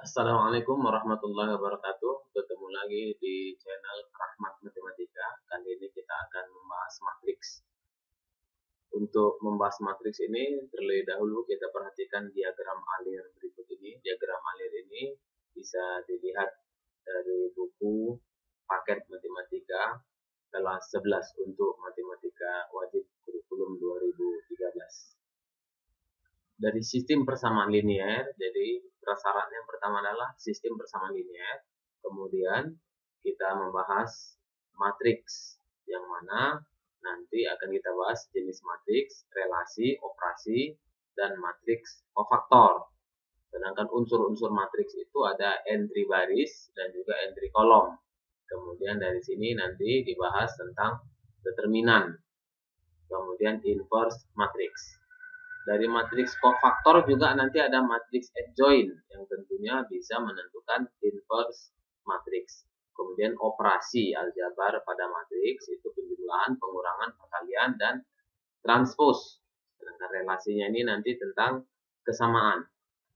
Assalamualaikum warahmatullahi wabarakatuh. Bertemu lagi di channel Rahmat Matematika. Kali ini kita akan membahas matriks. Untuk membahas matriks ini, terlebih dahulu kita perhatikan diagram alir berikut ini. Diagram alir ini bisa dilihat dari buku paket matematika kelas 11 untuk matematika wajib kurikulum 2013. Dari sistem persamaan linear, jadi prasyarat yang pertama adalah sistem persamaan linear. Kemudian kita membahas matriks, yang mana nanti akan kita bahas jenis matriks, relasi, operasi, dan matriks kofaktor. Sedangkan unsur-unsur matriks itu ada entry baris dan juga entry kolom. Kemudian dari sini nanti dibahas tentang determinan, kemudian inverse matriks. Dari matriks kofaktor juga nanti ada matriks adjoint yang tentunya bisa menentukan inverse matriks. Kemudian operasi aljabar pada matriks itu penjumlahan, pengurangan, perkalian, dan transpose. Sedangkan relasinya ini nanti tentang kesamaan.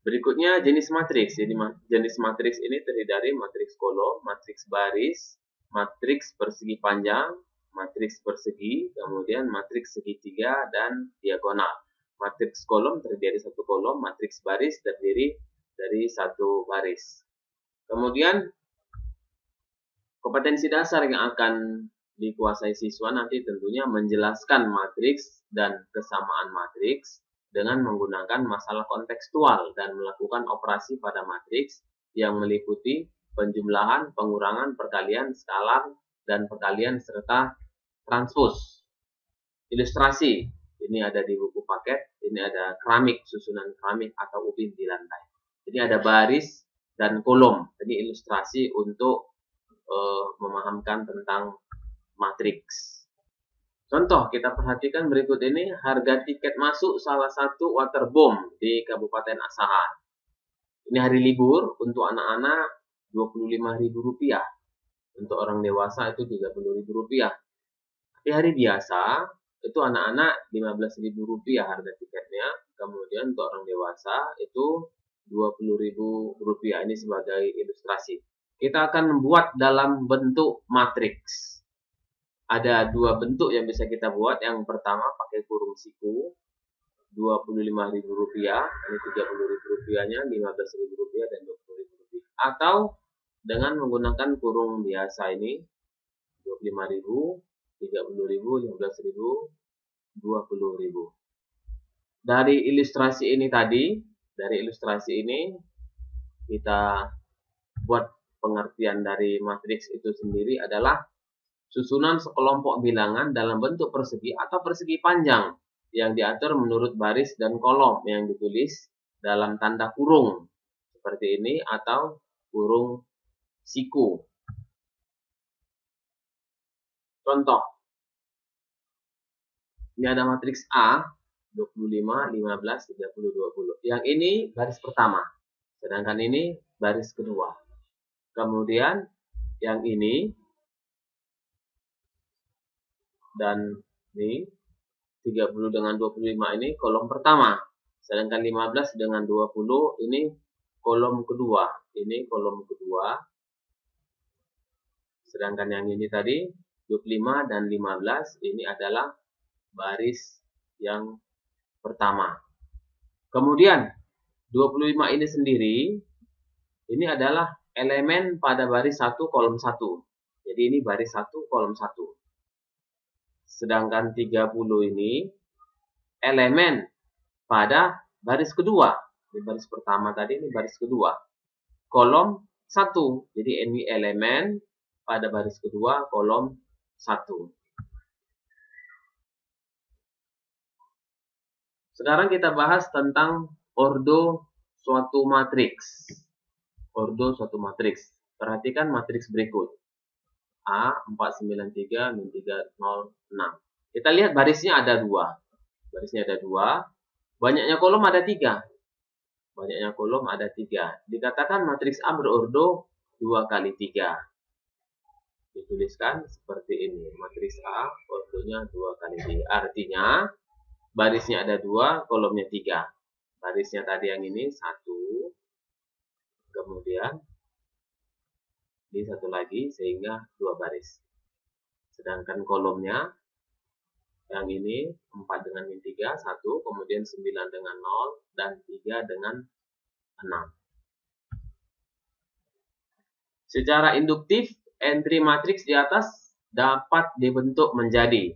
Berikutnya jenis matriks. Jadi jenis matriks ini terdiri dari matriks kolom, matriks baris, matriks persegi panjang, matriks persegi, kemudian matriks segitiga, dan diagonal. Matriks kolom terdiri dari satu kolom, matriks baris terdiri dari satu baris. Kemudian kompetensi dasar yang akan dikuasai siswa nanti tentunya menjelaskan matriks dan kesamaan matriks dengan menggunakan masalah kontekstual dan melakukan operasi pada matriks yang meliputi penjumlahan, pengurangan, perkalian, skalar, dan perkalian serta transpose. Ilustrasi ini ada di buku paket, ini ada keramik, susunan keramik atau ubin di lantai. Jadi ada baris dan kolom. Ini ilustrasi untuk memahamkan tentang matriks. Contoh, kita perhatikan berikut ini, harga tiket masuk salah satu waterboom di Kabupaten Asahan. Ini hari libur, untuk anak-anak Rp25.000. Untuk orang dewasa itu Rp30.000. Tapi hari biasa, itu anak-anak Rp15.000 harga tiketnya, kemudian untuk orang dewasa itu Rp20.000. Ini sebagai ilustrasi. Kita akan membuat dalam bentuk matriks. Ada dua bentuk yang bisa kita buat. Yang pertama pakai kurung siku, Rp25.000, ini Rp30.000-nya, Rp15.000 dan Rp20.000. Atau dengan menggunakan kurung biasa ini, Rp25.000, Rp30.000, Rp15.000, Rp20.000. Dari ilustrasi ini tadi, kita buat pengertian dari matriks itu sendiri adalah susunan sekelompok bilangan dalam bentuk persegi atau persegi panjang yang diatur menurut baris dan kolom yang ditulis dalam tanda kurung seperti ini atau kurung siku. Contoh, ini ada matriks A, 25, 15, 30, 20. Yang ini baris pertama, sedangkan ini baris kedua. Kemudian yang ini dan ini 30 dengan 25 ini kolom pertama, sedangkan 15 dengan 20 ini kolom kedua. Ini kolom kedua. Sedangkan yang ini tadi 25 dan 15 ini adalah baris yang pertama. Kemudian 25 ini sendiri ini adalah elemen pada baris 1 kolom 1. Jadi ini baris 1 kolom 1. Sedangkan 30 ini elemen pada baris kedua. Ini baris pertama tadi, ini baris kedua. Kolom 1. Jadi ini elemen pada baris kedua kolom 1. Sekarang kita bahas tentang ordo suatu matriks. Ordo suatu matriks. Perhatikan matriks berikut. A 493 min 306. Kita lihat barisnya ada 2. Barisnya ada 2. Banyaknya kolom ada 3. Banyaknya kolom ada 3. Dikatakan matriks A berordo 2 kali 3. Dituliskan seperti ini. Matriks A ordonya 2 kali 3. Artinya barisnya ada 2, kolomnya 3. Barisnya tadi yang ini 1, kemudian di satu lagi sehingga 2 baris. Sedangkan kolomnya yang ini 4 dengan min 3, 1, kemudian 9 dengan 0, dan 3 dengan 6. Secara induktif, entry matriks di atas dapat dibentuk menjadi,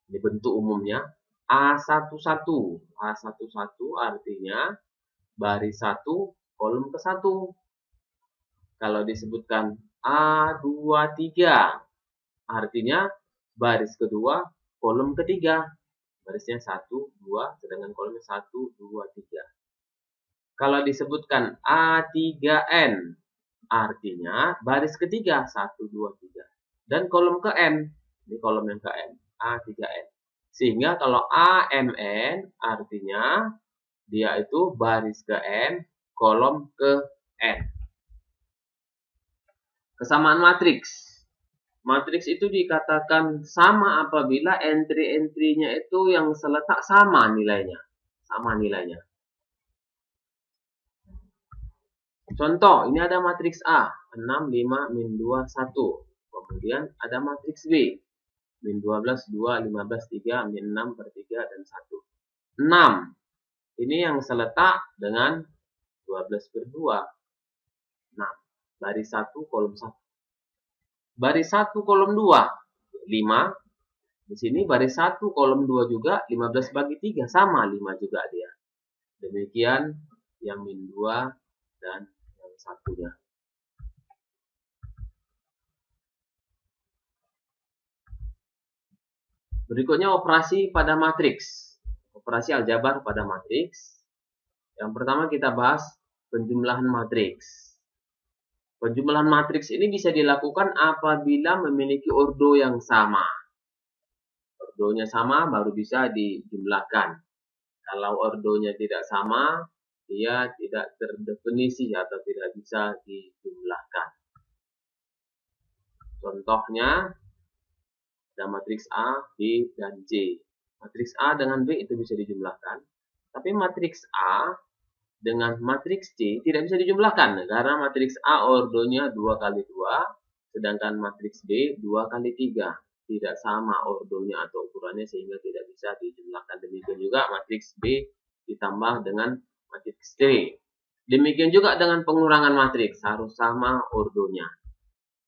dibentuk umumnya, A11. A11 artinya baris 1, kolom ke-1. Kalau disebutkan A23, artinya baris kedua, kolom ketiga. Barisnya 1, 2, sedangkan kolomnya 1, 2, 3. Kalau disebutkan A3N, artinya baris ketiga, 1, 2, 3. Dan kolom ke N, ini kolom yang ke N, A3N. Sehingga kalau AMN, artinya dia itu baris ke N, kolom ke N. Kesamaan matriks. Matriks itu dikatakan sama apabila entry-entry-nya itu yang seletak sama nilainya. Sama nilainya. Contoh, ini ada matriks A, 6, 5, min 2, 1. Kemudian ada matriks B, min 12, 2, 15, 3, min 6 per 3, dan 1. 6. Ini yang seletak dengan 12 per 2. 6. Baris 1, kolom 1. Baris 1, kolom 2, 5. Di sini baris 1, kolom 2 juga, 15 bagi 3, sama 5 juga dia. Demikian yang min 2 dan yang satunya. Berikutnya operasi pada matriks. Operasi aljabar pada matriks. Yang pertama kita bahas penjumlahan matriks. Penjumlahan matriks ini bisa dilakukan apabila memiliki ordo yang sama. Ordonya sama baru bisa dijumlahkan. Kalau ordonya tidak sama, dia tidak terdefinisi atau tidak bisa dijumlahkan. Contohnya, ada matriks A, B, dan C. Matriks A dengan B itu bisa dijumlahkan. Tapi matriks A dengan matriks C tidak bisa dijumlahkan. Karena matriks A ordonya 2 kali 2, sedangkan matriks B 2 kali 3. Tidak sama ordonya atau ukurannya sehingga tidak bisa dijumlahkan. Demikian juga matriks B ditambah dengan matriks C. Demikian juga dengan pengurangan matriks, harus sama ordonya.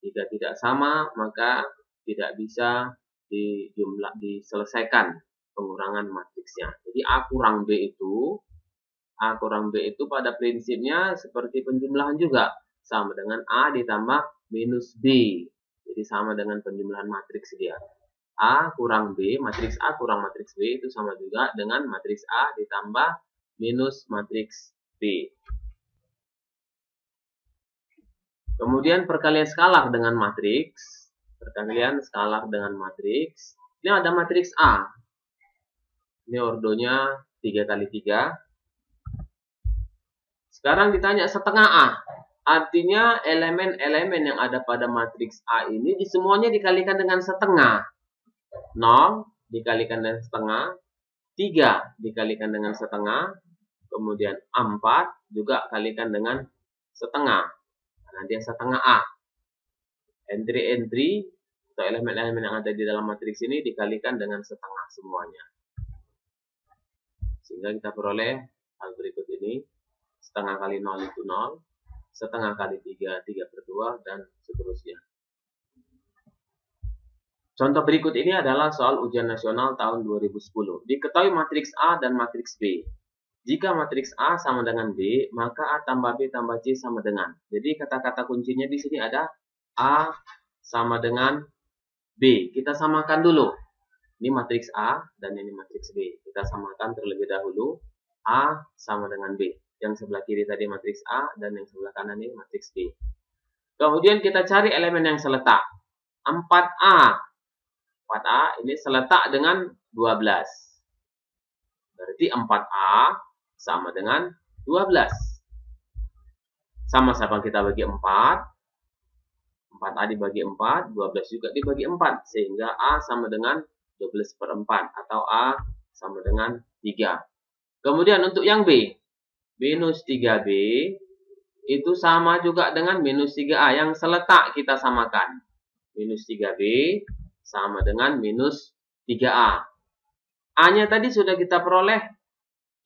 Jika tidak sama, maka tidak bisa diselesaikan pengurangan matriksnya. Jadi A kurang B itu pada prinsipnya seperti penjumlahan juga. Sama dengan A ditambah minus B. Jadi sama dengan penjumlahan matriks dia. A kurang B, matriks A kurang matriks B itu sama juga dengan matriks A ditambah minus matriks B. Kemudian perkalian skalar dengan matriks. Perkalian skalar dengan matriks. Ini ada matriks A. Ini ordonya 3 kali 3. Sekarang ditanya setengah A. Artinya elemen-elemen yang ada pada matriks A ini semuanya dikalikan dengan setengah. 0 dikalikan dengan setengah. 3 dikalikan dengan setengah. Kemudian 4 juga kalikan dengan setengah. Karena dia setengah A. Entry-entry atau elemen-elemen yang ada di dalam matriks ini dikalikan dengan setengah semuanya. Sehingga kita peroleh hal berikut ini. Setengah kali 0 itu 0, setengah kali 3, 3 per 2, dan seterusnya. Contoh berikut ini adalah soal ujian nasional tahun 2010. Diketahui matriks A dan matriks B. Jika matriks A sama dengan B, maka A tambah B tambah C sama dengan. Jadi kata-kata kuncinya di sini ada A sama dengan B. Kita samakan dulu. Ini matriks A dan ini matriks B. Kita samakan terlebih dahulu. A sama dengan B. Yang sebelah kiri tadi matriks A dan yang sebelah kanan ini matriks B. Kemudian kita cari elemen yang seletak. 4A. 4A ini seletak dengan 12. Berarti 4A sama dengan 12. Sama-sama kita bagi 4. 4A dibagi 4, 12 juga dibagi 4. Sehingga A sama dengan 12 per 4. Atau A sama dengan 3. Kemudian untuk yang B. Minus 3B itu sama juga dengan minus 3A yang seletak kita samakan. Minus 3B sama dengan minus 3A. A-nya tadi sudah kita peroleh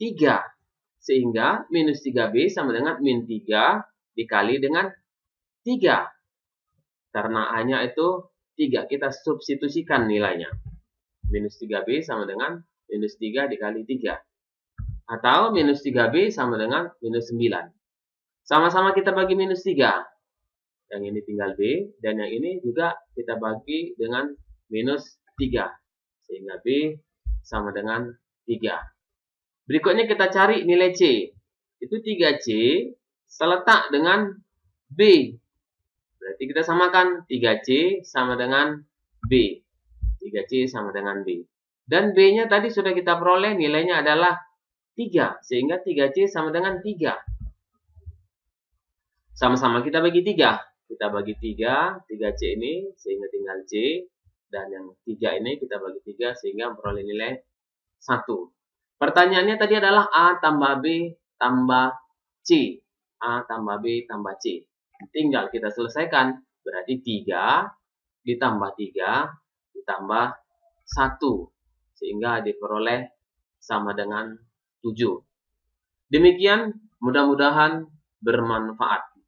3. Sehingga minus 3B sama dengan min 3 dikali dengan 3. Karena A-nya itu 3. Kita substitusikan nilainya. Minus 3B sama dengan minus 3 dikali 3. Atau minus 3B sama dengan minus 9. Sama-sama kita bagi minus 3. Yang ini tinggal B. Dan yang ini juga kita bagi dengan minus 3. Sehingga B sama dengan 3. Berikutnya kita cari nilai C. Itu 3C seletak dengan B. Berarti kita samakan 3C sama dengan B. 3C sama dengan B. Dan B-nya tadi sudah kita peroleh nilainya adalah 3. Sehingga 3C sama dengan 3. Sama-sama kita bagi 3. Kita bagi 3, 3C ini sehingga tinggal C. Dan yang 3 ini kita bagi 3 sehingga memperoleh nilai 1. Pertanyaannya tadi adalah A tambah B tambah C. A tambah B tambah C. Tinggal kita selesaikan. Berarti 3 ditambah 3 ditambah 1. Sehingga diperoleh sama dengan 7. Demikian, mudah-mudahan bermanfaat.